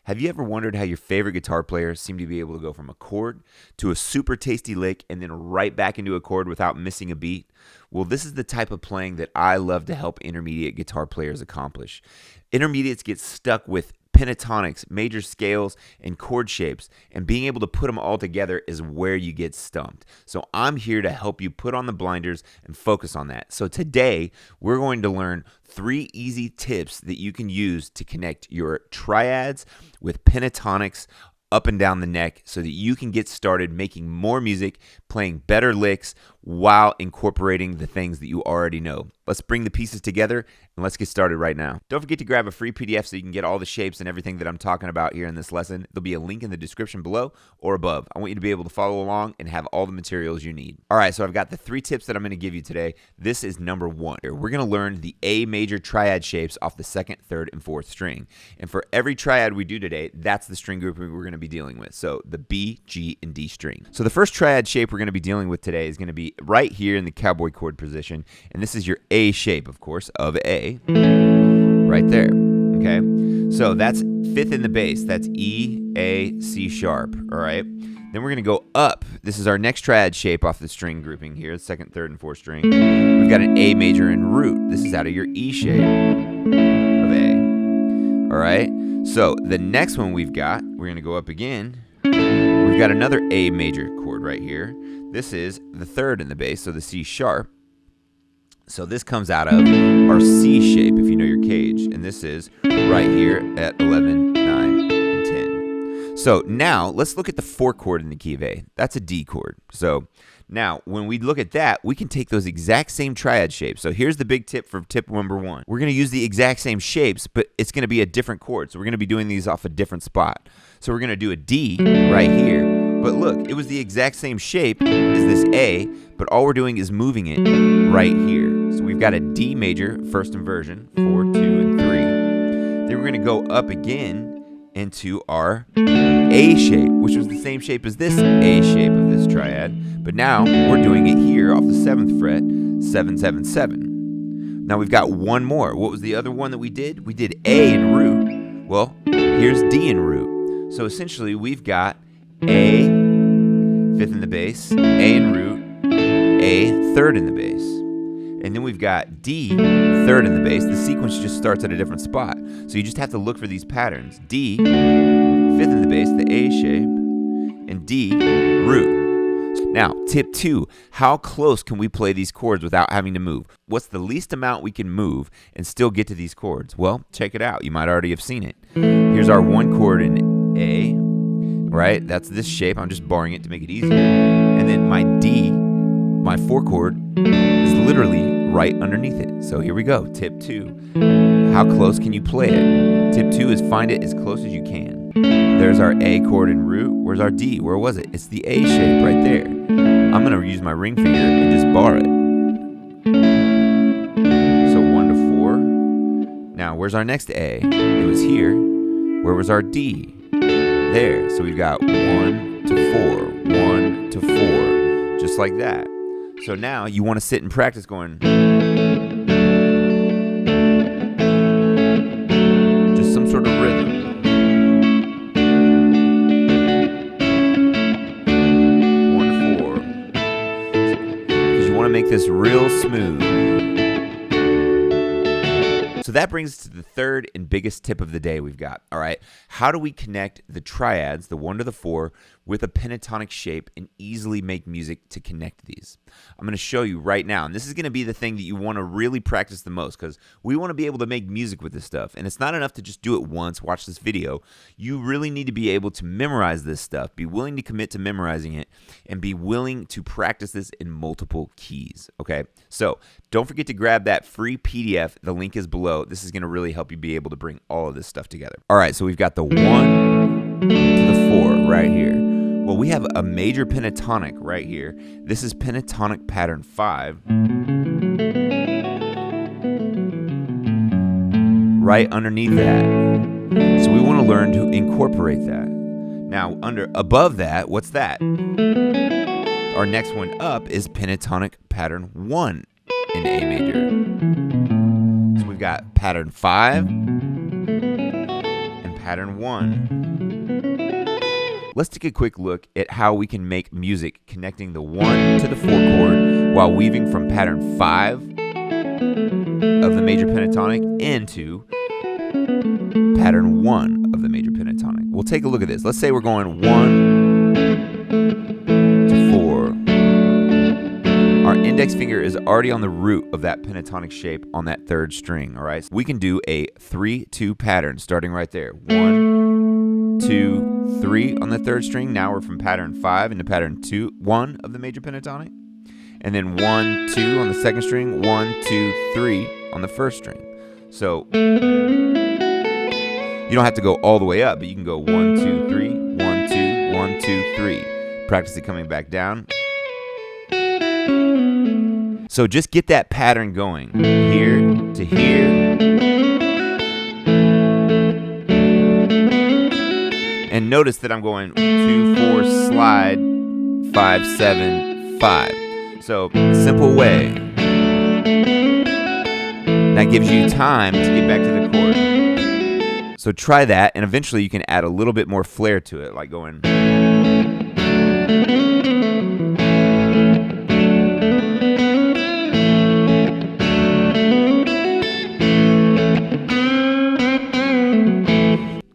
Have you ever wondered how your favorite guitar players seem to be able to go from a chord to a super tasty lick and then right back into a chord without missing a beat? Well, this is the type of playing that I love to help intermediate guitar players accomplish. Intermediates get stuck with pentatonics, major scales, and chord shapes, and being able to put them all together is where you get stumped. So I'm here to help you put on the blinders and focus on that. So today, we're going to learn 3 easy tips that you can use to connect your triads with pentatonics up and down the neck so that you can get started making more music, playing better licks while incorporating the things that you already know. Let's bring the pieces together and let's get started right now. Don't forget to grab a free PDF so you can get all the shapes and everything that I'm talking about here in this lesson. There'll be a link in the description below or above. I want you to be able to follow along and have all the materials you need. All right, so I've got the 3 tips that I'm going to give you today. This is number 1. We're going to learn the A major triad shapes off the 2nd, 3rd, and 4th string. And for every triad we do today, that's the string grouping we're going to be dealing with. So the B, G, and D string. So the first triad shape we're going to be dealing with today is going to be right here in the cowboy chord position. And this is your A shape, of course, of A, right there, okay? So that's 5th in the bass. That's E, A, C sharp, all right? Then we're going to go up. This is our next triad shape off the string grouping here, 2nd, 3rd, and 4th string. We've got an A major and root. This is out of your E shape of A, all right? So the next one we're going to go up again. We've got another A major chord right here. This is the 3rd in the bass, so the C sharp. So this comes out of our C shape, if you know your cage. And this is right here at 11, 9, and 10. So now let's look at the 4 chord in the key of A. That's a D chord. So now when we look at that, we can take those exact same triad shapes. So here's the big tip for tip number 1. We're going to use the exact same shapes, but it's going to be a different chord. So we're going to be doing these off a different spot. So we're going to do a D right here. But look, it was the exact same shape as this A, but all we're doing is moving it right here. So we've got a D major, 1st inversion, 4, 2, and 3. Then we're going to go up again into our A shape, which was the same shape as this A shape of this triad. But now we're doing it here off the 7th fret, 7, 7, 7. Now we've got one more. What was the other one that we did? We did A and root. Well, here's D and root. So essentially we've got A, 5th in the bass, A and root, A, 3rd in the bass. And then we've got D, 3rd in the bass. The sequence just starts at a different spot. So you just have to look for these patterns. D, 5th in the bass, the A shape, and D, root. Now, tip 2, how close can we play these chords without having to move? What's the least amount we can move and still get to these chords? Well, check it out. You might already have seen it. Here's our 1 chord in A, right? That's this shape. I'm just barring it to make it easier. And then my D, my 4 chord, is literally right underneath it. So here we go. Tip 2. How close can you play it? Tip 2 is find it as close as you can. There's our A chord and root. Where's our D? Where was it? It's the A shape right there. I'm going to use my ring finger and just bar it. So 1 to 4. Now, where's our next A? It was here. Where was our D? There. So we've got 1 to 4, 1 to 4, just like that. So now you want to sit and practice going. Just some sort of rhythm. 1 to 4. Because you want to make this real smooth. So that brings us to the 3rd and biggest tip of the day we've got, all right? How do we connect the triads, the 1 to the 4, with a pentatonic shape and easily make music to connect these? I'm going to show you right now, and this is going to be the thing that you want to really practice the most because we want to be able to make music with this stuff, and it's not enough to just do it once, watch this video. You really need to be able to memorize this stuff, be willing to commit to memorizing it, and be willing to practice this in multiple keys, okay? So don't forget to grab that free PDF. The link is below. This is going to really help you be able to bring all of this stuff together. All right, so we've got the 1 to the 4 right here. Well, we have a major pentatonic right here. This is pentatonic pattern 5. Right underneath that. So we want to learn to incorporate that. Now, above that, what's that? Our next one up is pentatonic pattern 1 in A major. So we've got pattern 5 and pattern 1. Let's take a quick look at how we can make music connecting the 1 to the 4 chord while weaving from pattern 5 of the major pentatonic into pattern 1 of the major pentatonic. We'll take a look at this. Let's say we're going 1 to 4. Our index finger is already on the root of that pentatonic shape on that 3rd string, all right? So we can do a 3-2 pattern starting right there. 1, 2, 3 on the 3rd string. Now we're from pattern 5 into pattern 1 of the major pentatonic. And then 1, 2 on the 2nd string, 1, 2, 3 on the 1st string. So you don't have to go all the way up, but you can go 1, 2, 3, 1, 2, 1, 2, 3. Practice it coming back down. So just get that pattern going, here to here. And notice that I'm going 2, 4, slide, 5, 7, 5. So simple way. That gives you time to get back to the chord. So try that, and eventually you can add a little bit more flair to it, like going.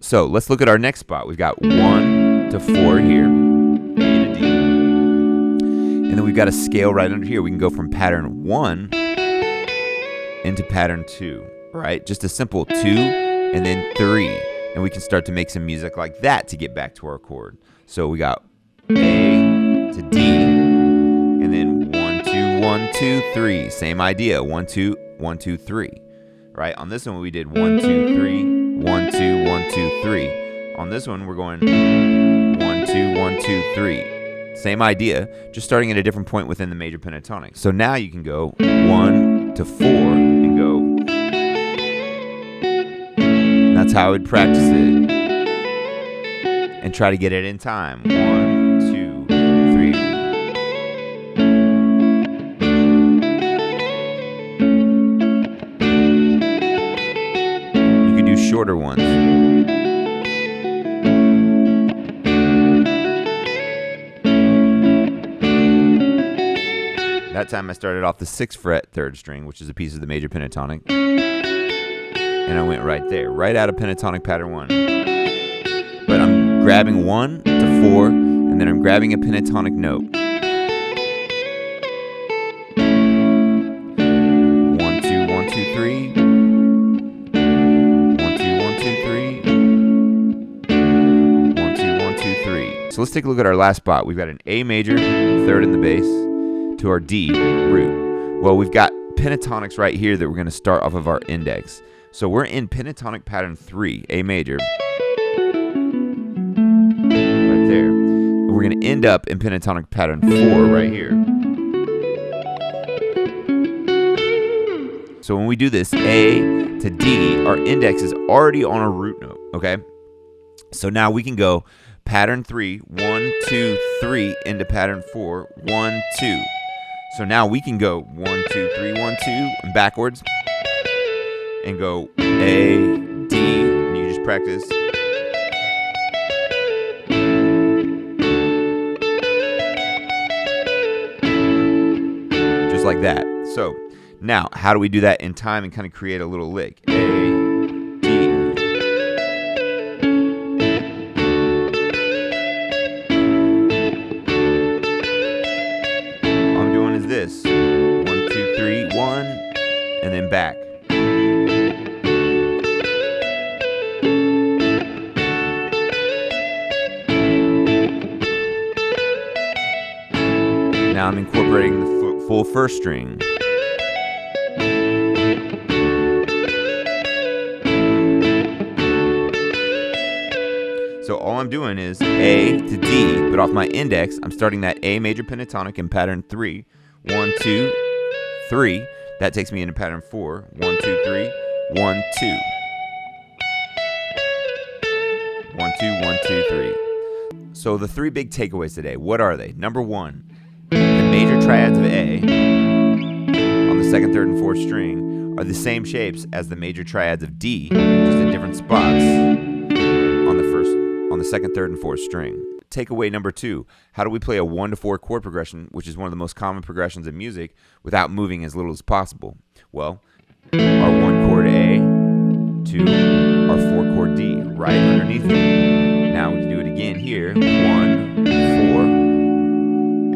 So let's look at our next spot. We've got 1 to 4 here, A to D. And then we've got a scale right under here. We can go from pattern 1 into pattern 2, right? Just a simple 2 and then 3. And we can start to make some music like that to get back to our chord. So we got A to D, and then 1, 2, 1, 2, 3. Same idea, 1, 2, 1, 2, 3. Right? On this one we did 1, 2, 3. 1, 2, 1, 2, 3. On this one, we're going 1, 2, 1, 2, 3. Same idea, just starting at a different point within the major pentatonic. So now you can go 1 to 4 and go. And that's how I would practice it. And try to get it in time. 1, 2, 3. Shorter ones. That time I started off the 6th fret 3rd string, which is a piece of the major pentatonic, and I went right there, right out of pentatonic pattern 1. But I'm grabbing 1 to 4, and then I'm grabbing a pentatonic note. 1, 2, 1, 2, 3. So let's take a look at our last spot. We've got an A major, 3rd in the bass, to our D root. Well, we've got pentatonics right here that we're going to start off of our index. So we're in pentatonic pattern 3, A major, right there. And we're going to end up in pentatonic pattern 4 right here. So when we do this A to D, our index is already on a root note, okay? So now we can go pattern 3, 1, 2, 3 into pattern 4, 1, 2. So now we can go 1, 2, 3, 1, 2 and backwards and go A, D, and you just practice. Just like that. So now, how do we do that in time and kind of create a little lick? A, D. All I'm doing is this. 1, 2, 3, 1, and then back. Now I'm incorporating the full first string. So all I'm doing is A to D, but off my index, I'm starting that A major pentatonic in pattern 3. 1, 2, 3. That takes me into pattern 4. 1, 2, 3, 1, 2. 1, 2, 1, 2, 3. So the 3 big takeaways today, what are they? Number 1, the major triads of A on the 2nd, 3rd, and 4th string are the same shapes as the major triads of D, just in different spots. second, third, and fourth string. Takeaway number 2, how do we play a 1 to 4 chord progression, which is one of the most common progressions in music, without moving as little as possible? Well, our 1 chord A to our 4 chord D, right underneath it. Now we can do it again here, 1, 4,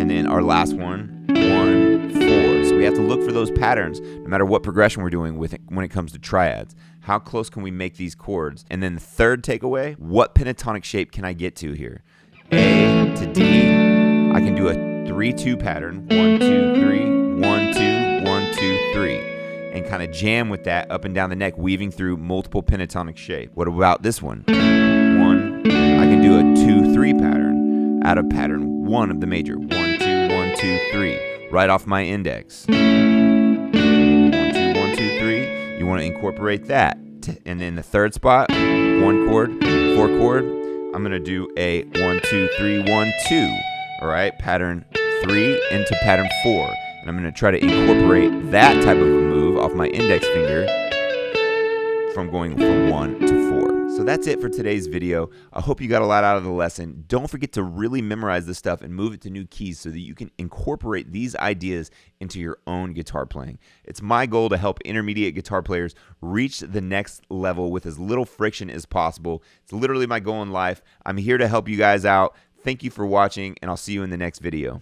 and then our last one, 1, 4. So we have to look for those patterns no matter what progression we're doing with it when it comes to triads. How close can we make these chords? And then the third takeaway, what pentatonic shape can I get to here? A to D, I can do a 3-2 pattern, 1, 2, 3, 1, 2, 1, 2, 3, and kind of jam with that up and down the neck, weaving through multiple pentatonic shape. What about this one? 1, I can do a 2-3 pattern out of pattern 1 of the major, 1, 2, 1, 2, 3, right off my index. 1, 2, 1, 2, 3. You want to incorporate that, and then the third spot, 1 chord, 4 chord. I'm going to do a 1, 2, 3, 1, 2, all right, pattern 3 into pattern 4. And I'm going to try to incorporate that type of a move off my index finger from going from 1 to 4. So that's it for today's video. I hope you got a lot out of the lesson. Don't forget to really memorize this stuff and move it to new keys so that you can incorporate these ideas into your own guitar playing. It's my goal to help intermediate guitar players reach the next level with as little friction as possible. It's literally my goal in life. I'm here to help you guys out. Thank you for watching, and I'll see you in the next video.